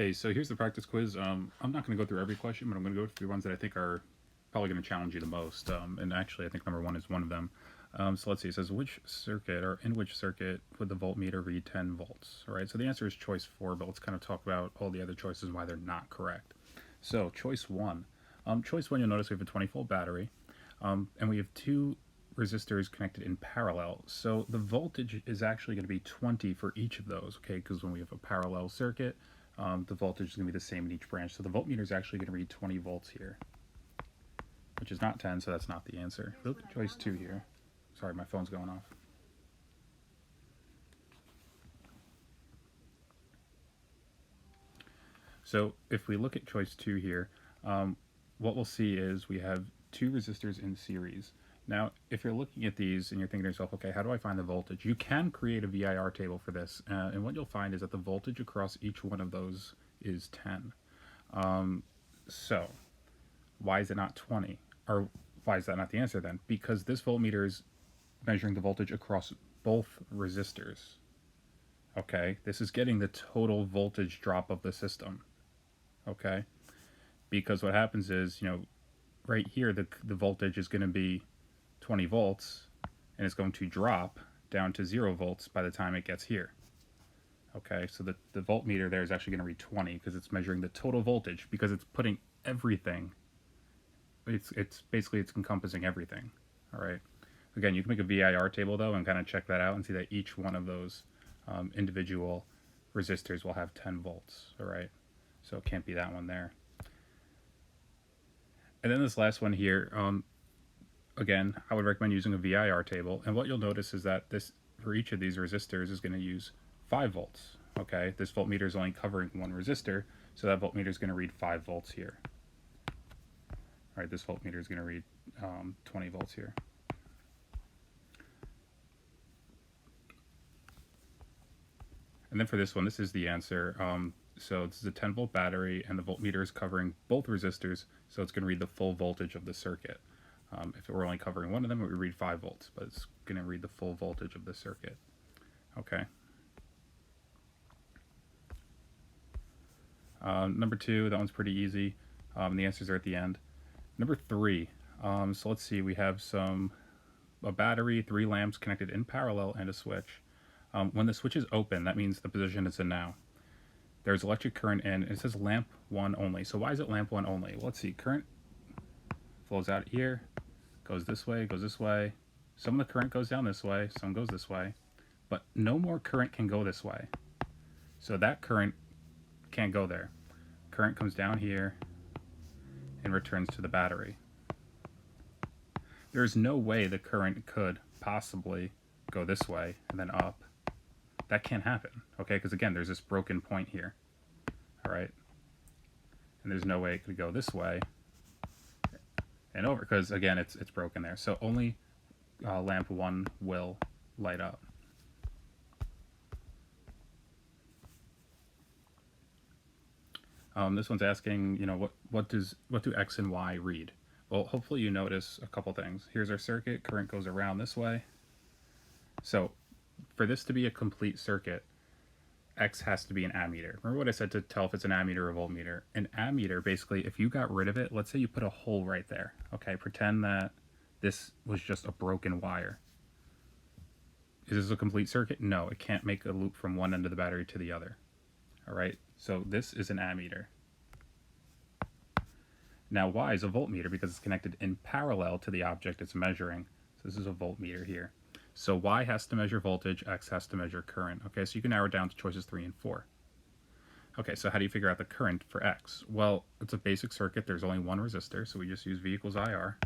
Hey, so here's the practice quiz. I'm not going to go through every question, but I'm going to go through the ones that I think are probably going to challenge you the most. And actually, I think number one is one of them. So let's see. It says which circuit or in which circuit would the voltmeter read 10 volts? All right. So the answer is choice four, but let's kind of talk about all the other choices and why they're not correct. So choice one. Choice one, you'll notice we have a 20-volt battery, and we have two resistors connected in parallel. So the voltage is actually going to be 20 for each of those, okay? Because when we have a parallel circuit, the voltage is going to be the same in each branch. So the voltmeter is actually going to read 20 volts here, which is not 10, so that's not the answer. Look at choice two here. Sorry, my phone's going off. So if we look at choice two here, what we'll see is we have two resistors in series. Now, if you're looking at these and you're thinking to yourself, okay, how do I find the voltage? You can create a VIR table for this, and what you'll find is that the voltage across each one of those is 10. So, why is it not 20? Or why is that not the answer then? Because this voltmeter is measuring the voltage across both resistors. Okay, this is getting the total voltage drop of the system. Okay, because what happens is, right here, the voltage is going to be 20 volts, and it's going to drop down to 0 volts by the time it gets here. Okay, so the voltmeter there is actually going to read 20 because it's measuring the total voltage, because it's putting everything, it's basically it's encompassing everything. All right, again, you can make a VIR table though and kind of check that out and see that each one of those individual resistors will have 10 volts. All right, so it can't be that one there. And then this last one here, again, I would recommend using a VIR table. And what you'll notice is that this, for each of these resistors, is going to use 5 volts. Okay, this voltmeter is only covering one resistor, so that voltmeter is going to read 5 volts here. All right, this voltmeter is going to read 20 volts here. And then for this one, this is the answer. So this is a 10-volt battery, and the voltmeter is covering both resistors, so it's going to read the full voltage of the circuit. If it were only covering one of them, it would read 5 volts, but it's going to read the full voltage of the circuit. Okay. Number two, that one's pretty easy. The answers are at the end. Number three, so let's see, we have a battery, 3 lamps connected in parallel, and a switch. When the switch is open, that means the position is in now. There's electric current in, and it says lamp 1 only. So why is it lamp 1 only? Well, let's see, current flows out here, goes this way, goes this way. Some of the current goes down this way, some goes this way, but no more current can go this way. So that current can't go there. Current comes down here and returns to the battery. There's no way the current could possibly go this way and then up. That can't happen, okay? Because again, there's this broken point here, all right? And there's no way it could go this way and over, because again, it's broken there. So only lamp 1 will light up. This one's asking, what do X and Y read? Well, hopefully you notice a couple things. Here's our circuit. Current goes around this way. So for this to be a complete circuit, X has to be an ammeter. Remember what I said to tell if it's an ammeter or a voltmeter? An ammeter, basically, if you got rid of it, let's say you put a hole right there. Okay, pretend that this was just a broken wire. Is this a complete circuit? No, it can't make a loop from one end of the battery to the other. All right, so this is an ammeter. Now Y is a voltmeter because it's connected in parallel to the object it's measuring. So this is a voltmeter here. So Y has to measure voltage, X has to measure current. Okay, so you can narrow it down to choices 3 and 4. Okay, so how do you figure out the current for X? Well, it's a basic circuit. There's only one resistor, so we just use V equals IR.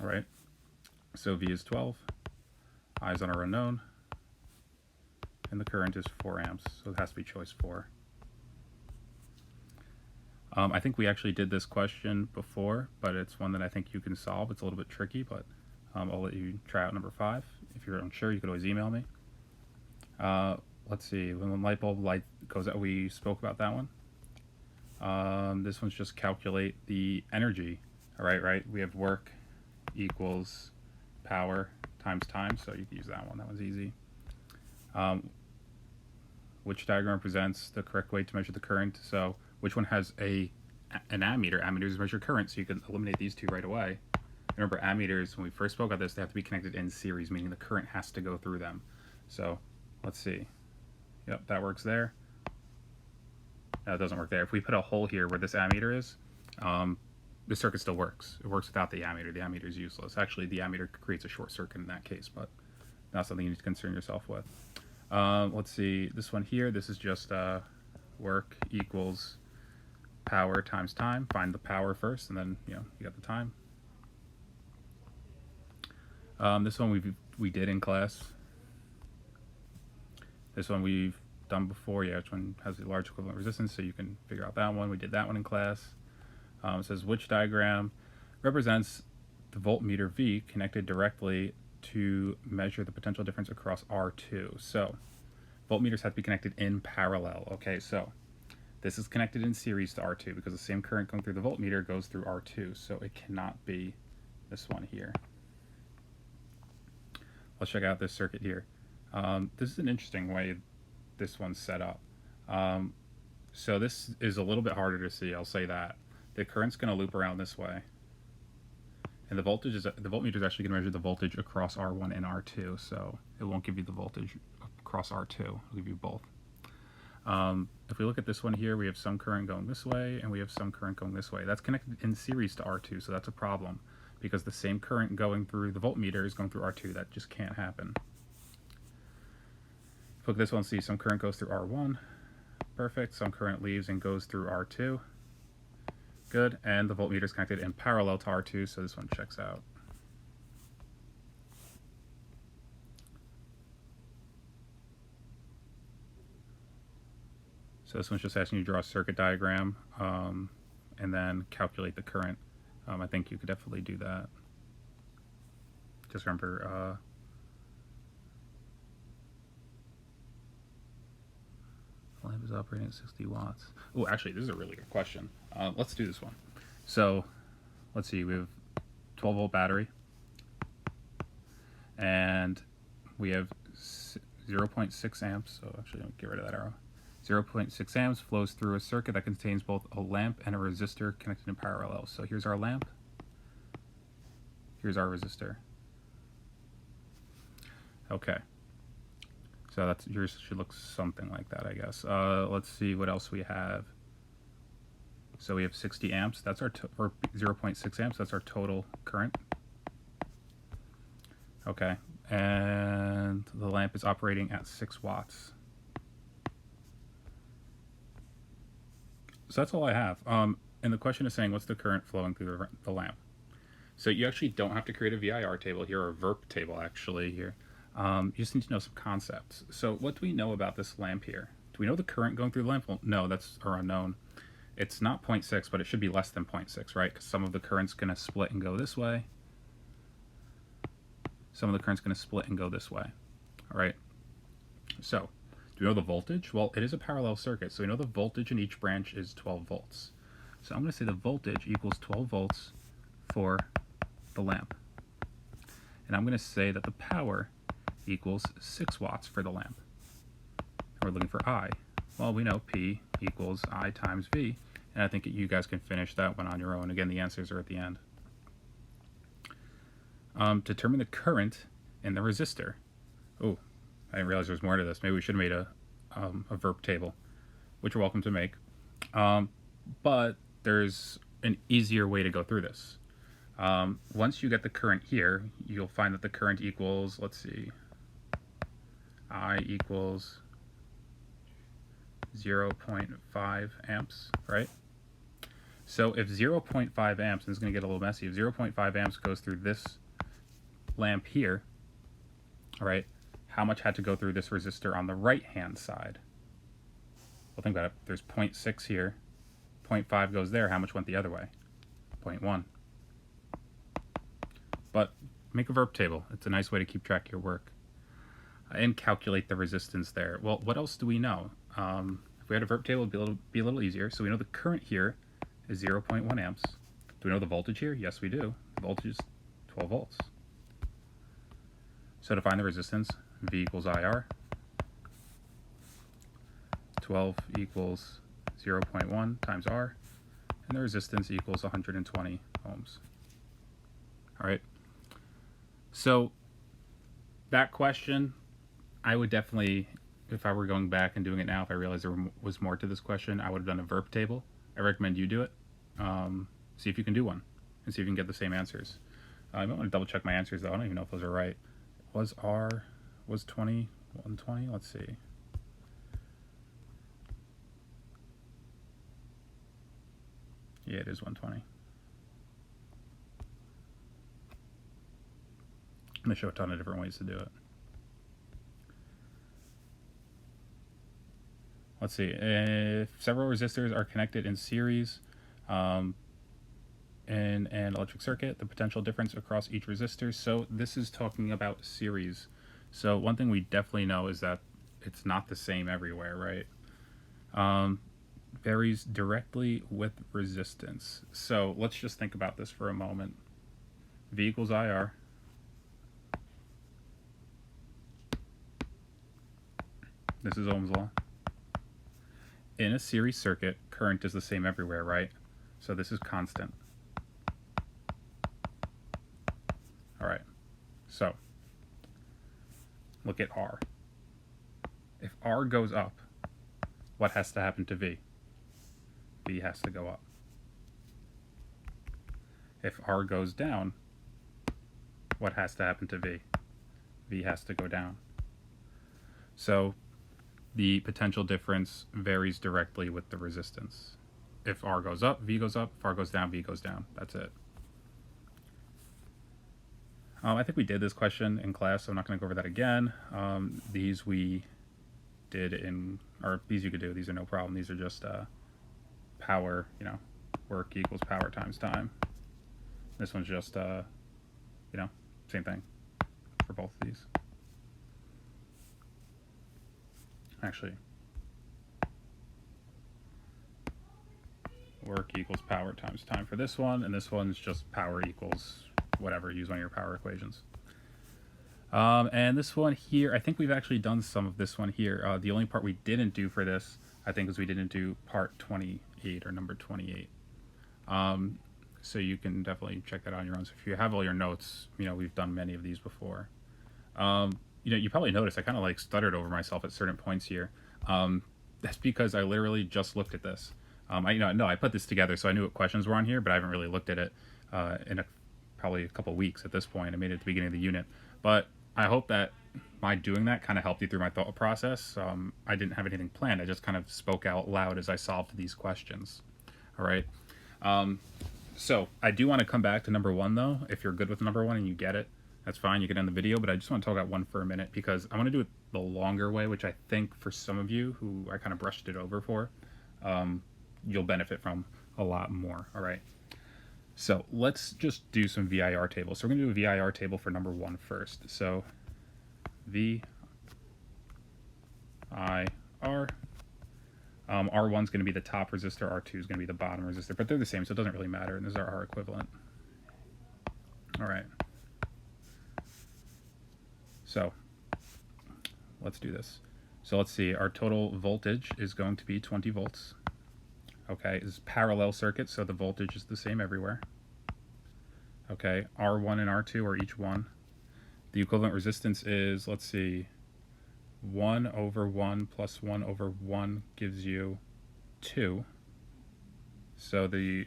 All right, so V is 12, I is on our unknown, and the current is 4 amps, so it has to be choice 4. I think we actually did this question before, but it's one that I think you can solve. It's a little bit tricky, but I'll let you try out number 5. If you're unsure, you could always email me. Let's see, when the light bulb light goes out, we spoke about that one. This one's just calculate the energy. All right, we have work equals power times time, so you can use that one. That one's easy. which diagram represents the correct way to measure the current. So which one has an ammeter? Ammeters measure current, so you can eliminate these two right away. Remember, ammeters, when we first spoke about this, they have to be connected in series, meaning the current has to go through them. So let's see. Yep, that works there. No, it doesn't work there. If we put a hole here where this ammeter is, the circuit still works. It works without the ammeter. The ammeter is useless. Actually, the ammeter creates a short circuit in that case, but not something you need to concern yourself with. Let's see. This one here, this is just work equals power times time. Find the power first, and then you got the time. This one we did in class. This one we've done before. Yeah, which one has the large equivalent resistance, so you can figure out that one. We did that one in class. It says which diagram represents the voltmeter V connected directly to measure the potential difference across R2. So voltmeters have to be connected in parallel. Okay, so this is connected in series to R2 because the same current going through the voltmeter goes through R2, so it cannot be this one here. Let's check out this circuit here. This is an interesting way this one's set up. So this is a little bit harder to see, I'll say that. The current's going to loop around this way. And the volmeter is actually going to measure the voltage across R1 and R2, so it won't give you the voltage across R2. It'll give you both. If we look at this one here, we have some current going this way, and we have some current going this way. That's connected in series to R2, so that's a problem, because the same current going through the voltmeter is going through R2. That just can't happen. If we look at this one, see some current goes through R1. Perfect. Some current leaves and goes through R2. Good. And the voltmeter is connected in parallel to R2, so this one checks out. So this one's just asking you to draw a circuit diagram and then calculate the current. I think you could definitely do that. Just remember, the lamp is operating at 60 watts. Oh, actually, this is a really good question. Let's do this one. So, let's see, we have 12 volt battery, and we have 0.6 amps. So actually, let me get rid of that arrow. 0.6 amps flows through a circuit that contains both a lamp and a resistor connected in parallel. So here's our lamp. Here's our resistor. Okay. So that's yours should look something like that, I guess. Let's see what else we have. So we have 60 amps. That's our or 0.6 amps. That's our total current. Okay. And the lamp is operating at 6 watts. So that's all I have. And the question is saying, what's the current flowing through the lamp? So you actually don't have to create a VIR table here, or a VERP table actually here. You just need to know some concepts. So what do we know about this lamp here? Do we know the current going through the lamp? Well, no, that's unknown. It's not 0.6, but it should be less than 0.6, right? Because some of the current's going to split and go this way. Some of the current's going to split and go this way. All right. So do we know the voltage? Well, it is a parallel circuit, so we know the voltage in each branch is 12 volts. So I'm going to say the voltage equals 12 volts for the lamp. And I'm going to say that the power equals 6 watts for the lamp. And we're looking for I. Well, we know P equals I times V, and I think you guys can finish that one on your own. Again, the answers are at the end. Determine the current in the resistor. Oh, I didn't realize there was more to this. Maybe we should have made a VERP table, which you're welcome to make. But there's an easier way to go through this. Once you get the current here, you'll find that the current equals, let's see, I equals 0.5 amps, right? So if 0.5 amps, and it's going to get a little messy, if 0.5 amps goes through this lamp here, all right, how much had to go through this resistor on the right-hand side? Well, think about it. There's 0.6 here. 0.5 goes there. How much went the other way? 0.1. But make a VERP table. It's a nice way to keep track of your work. And calculate the resistance there. Well, what else do we know? If we had a VERP table, it would be a little easier. So we know the current here is 0.1 amps. Do we know the voltage here? Yes, we do. The voltage is 12 volts. So to find the resistance, V equals IR. 12 equals 0.1 times R, and the resistance equals 120 ohms. All right. So that question, I would definitely, if I were going back and doing it now, if I realized there was more to this question, I would have done a verb table. I recommend you do it. See if you can do one and see if you can get the same answers. I might want to double check my answers though. I don't even know if those are right. Was 20, 120? Let's see. Yeah, it is 120. I'm going to show a ton of different ways to do it. Let's see. If several resistors are connected in series in an electric circuit, the potential difference across each resistor. So this is talking about series. So one thing we definitely know is that it's not the same everywhere, right? Varies directly with resistance. So let's just think about this for a moment. V equals IR. This is Ohm's law. In a series circuit, current is the same everywhere, right? So this is constant. All right. So look at R. If R goes up, what has to happen to V? V has to go up. If R goes down, what has to happen to V? V has to go down. So the potential difference varies directly with the resistance. If R goes up, V goes up. If R goes down, V goes down. That's it. I think we did this question in class, so I'm not going to go over that again. These we did in, or these you could do. These are no problem. These are just power, work equals power times time. This one's just, same thing for both of these. Actually, work equals power times time for this one, and this one's just power equals whatever. Use one of your power equations. And this one here, I think we've actually done some of this one here. The only part we didn't do for this, I think, is we didn't do part 28 or number 28. So you can definitely check that out on your own. So if you have all your notes, we've done many of these before. You probably noticed I kind of like stuttered over myself at certain points here. That's because I literally just looked at this. I put this together, so I knew what questions were on here, but I haven't really looked at it in probably a couple weeks at this point. I made it at the beginning of the unit. But I hope that my doing that kind of helped you through my thought process. I didn't have anything planned. I just kind of spoke out loud as I solved these questions. All right. So I do want to come back to number one, though. If you're good with number one and you get it, that's fine. You can end the video, but I just want to talk about one for a minute because I want to do it the longer way, which I think for some of you who I kind of brushed it over for, you'll benefit from a lot more. All right. So let's just do some VIR tables. So we're going to do a VIR table for number one first. So VIR. R1 is going to be the top resistor. R2 is going to be the bottom resistor, but they're the same, so it doesn't really matter. And this is our R equivalent. All right. So let's do this. So let's see. Our total voltage is going to be 20 volts. Okay, it's parallel circuit, so the voltage is the same everywhere. Okay, R1 and R2 are each 1. The equivalent resistance is, let's see, 1 over 1 plus 1 over 1 gives you 2. So then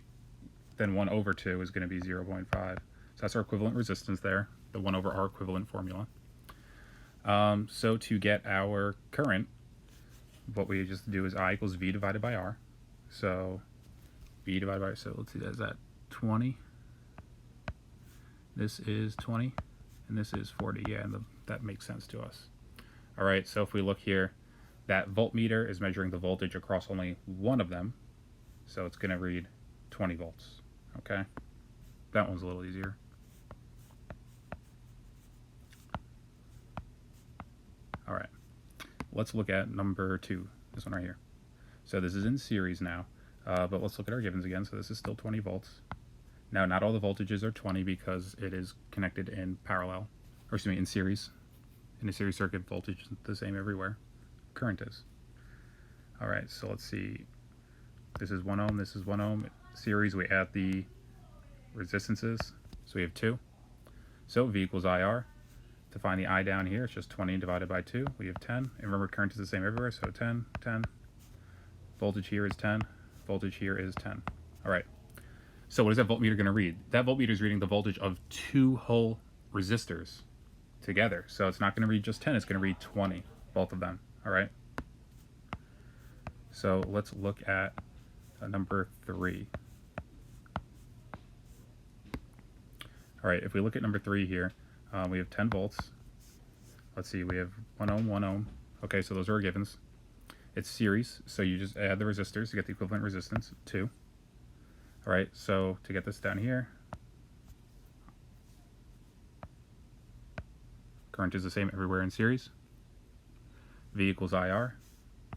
1 over 2 is going to be 0.5. So that's our equivalent resistance there, the 1 over R equivalent formula. So to get our current, what we just do is I equals V divided by R. So V divided by, so let's see, is that 20? This is 20, and this is 40. Yeah, and that makes sense to us. All right, so if we look here, that voltmeter is measuring the voltage across only one of them. So it's going to read 20 volts. Okay, that one's a little easier. All right, let's look at number 2, this one right here. So this is in series now, but let's look at our givens again. So this is still 20 volts. Now, not all the voltages are 20 because it is connected in parallel, or excuse me, in series. In a series circuit, voltage is the same everywhere. Current is. All right, so let's see. This is 1 ohm, this is 1 ohm. Series, we add the resistances. So we have 2. So V equals IR. To find the I down here, it's just 20 divided by 2. We have 10. And remember, current is the same everywhere, so 10, 10. Voltage here is 10. Voltage here is 10. All right. So what is that voltmeter going to read? That voltmeter is reading the voltage of 2 whole resistors together. So it's not going to read just 10, it's going to read 20, both of them. All right. So let's look at number 3. All right, if we look at number 3 here, we have 10 volts. Let's see, we have 1 ohm, 1 ohm. Okay, so those are our givens. It's series, so you just add the resistors to get the equivalent resistance, 2. All right, so to get this down here, current is the same everywhere in series. V equals IR,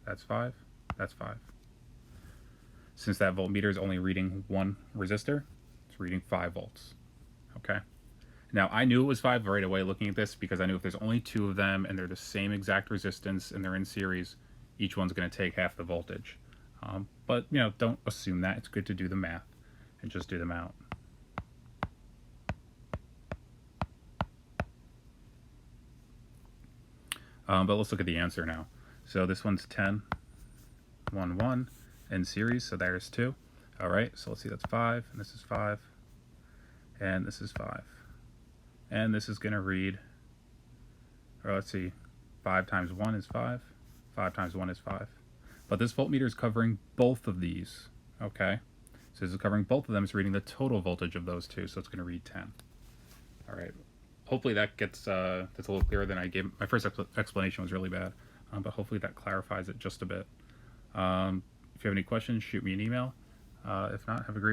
that's 5, that's 5. Since that voltmeter is only reading 1 resistor, it's reading 5 volts. Okay. Now, I knew it was 5 right away looking at this because I knew if there's only 2 of them and they're the same exact resistance and they're in series, each one's going to take half the voltage. But, you know, don't assume that. It's good to do the math and just do them out. But let's look at the answer now. So this one's 10, 1, 1 in series, so there's 2. All right, so let's see, that's 5, and this is 5, and this is 5. And this is going to read, or let's see, 5 times 1 is 5, 5 times 1 is 5. But this voltmeter is covering both of these, okay? So this is covering both of them. It's reading the total voltage of those two, so it's going to read 10. All right. Hopefully that gets that's a little clearer than I gave. My first explanation was really bad, but hopefully that clarifies it just a bit. If you have any questions, shoot me an email. If not, have a great